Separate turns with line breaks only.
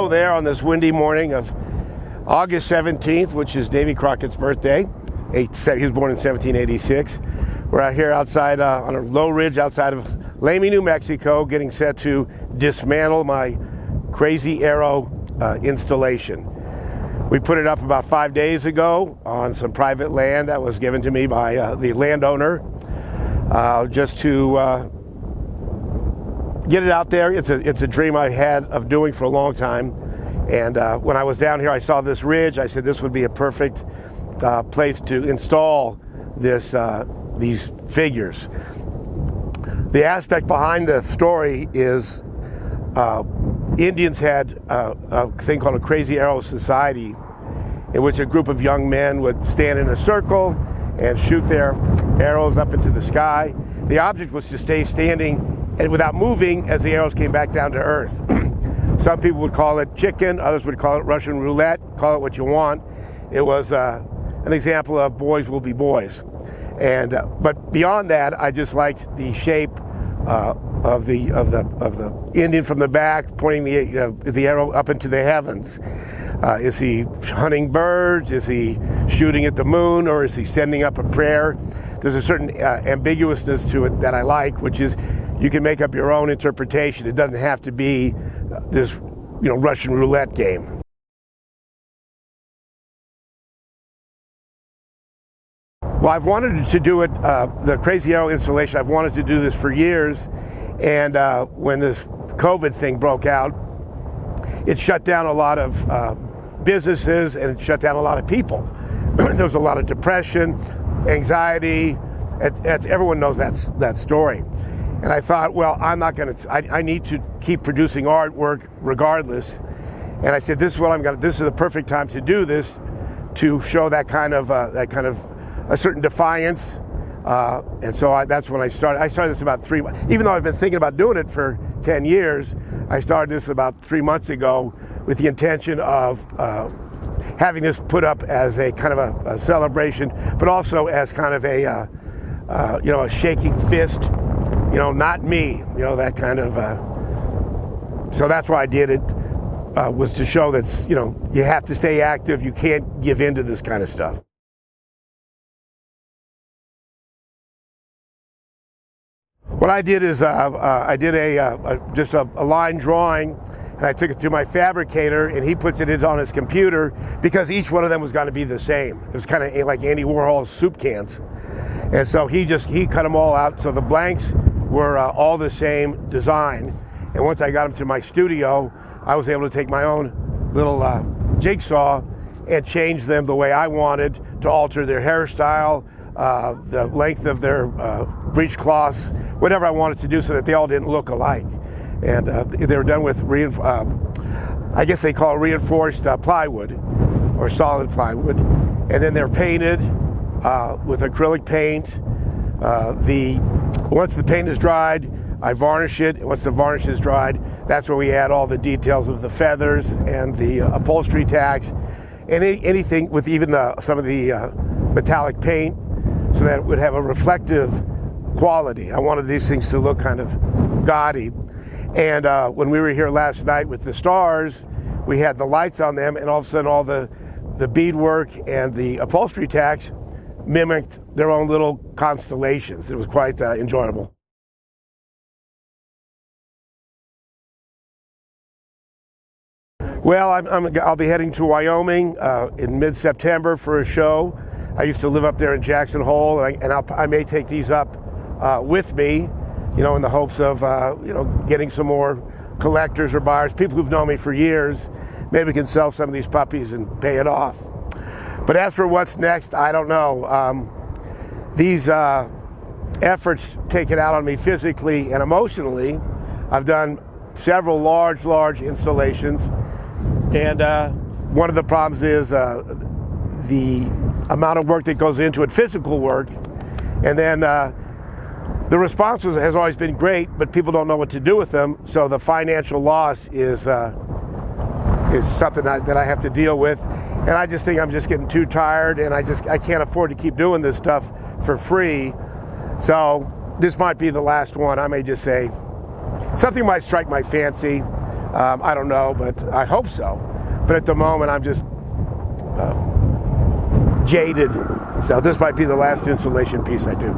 hello there on this windy morning of August 17th, which is Davy Crockett's birthday. He was born in 1786. We're out here outside on a low ridge outside of Lamy, New Mexico, getting set to dismantle my Crazy Arrow installation. We put it up about 5 days ago on some private land that was given to me by the landowner, just to get it out there. It's a dream I had of doing for a long time. And when I was down here, I saw this ridge. I said this would be a perfect place to install these figures. The aspect behind the story is Indians had a thing called a Crazy Arrow Society, in which a group of young men would stand in a circle and shoot their arrows up into the sky. The object was to stay standing and without moving as the arrows came back down to earth. Some people would call it chicken, others would call it Russian roulette, call it what you want. It was an example of boys will be boys. And but beyond that, I just liked the shape of the Indian from the back, pointing the arrow up into the heavens. Is he hunting birds? Is he shooting at the moon? Or is he sending up a prayer? There's a certain ambiguousness to it that I like, which is you can make up your own interpretation. It doesn't have to be this, Russian roulette game. Well, I've wanted to do it, the Crazy Arrow installation, I've wanted to do this for years. And when this COVID thing broke out, it shut down a lot of businesses and it shut down a lot of people. There was a lot of depression, anxiety. Everyone knows that story. And I thought, well, I need to keep producing artwork regardless. And I said, this is the perfect time to do this, to show that kind of a certain defiance. And so that's when I started. I started this about 3 months. Even though I've been thinking about doing it for 10 years, I started this about 3 months ago with the intention of having this put up as a kind of a celebration, but also as kind of a shaking fist. Not me, that kind of, so that's why I did it, was to show that, you have to stay active. You can't give in to this kind of stuff. What I did is I did just a line drawing, and I took it to my fabricator, and he puts it on his computer because each one of them was going to be the same. It was kind of like Andy Warhol's soup cans. And so he cut them all out, so the blanks were all the same design. And once I got them to my studio, I was able to take my own little jigsaw and change them the way I wanted, to alter their hairstyle, the length of their breechcloths, whatever I wanted to do, so that they all didn't look alike. And they were done with, I guess they call it reinforced plywood, or solid plywood. And then they're painted with acrylic paint. Once the paint is dried, I varnish it. Once the varnish is dried, that's where we add all the details of the feathers and the upholstery tacks, and anything with even some of the metallic paint, so that it would have a reflective quality. I wanted these things to look kind of gaudy. And when we were here last night with the stars, we had the lights on them, and all of a sudden all the beadwork and the upholstery tacks mimicked their own little constellations. It was quite enjoyable. Well, I'll be heading to Wyoming in mid-September for a show. I used to live up there in Jackson Hole, and I may take these up with me, in the hopes of getting some more collectors or buyers, people who've known me for years. Maybe we can sell some of these puppies and pay it off. But as for what's next, I don't know. These efforts take it out on me physically and emotionally. I've done several large installations, and one of the problems is the amount of work that goes into it, physical work, and then the response has always been great, but people don't know what to do with them. So the financial loss is something that I have to deal with. And I just think I'm just getting too tired, and I can't afford to keep doing this stuff for free. So this might be the last one. I may just say something might strike my fancy. I don't know, but I hope so. But at the moment, I'm just jaded. So this might be the last insulation piece I do.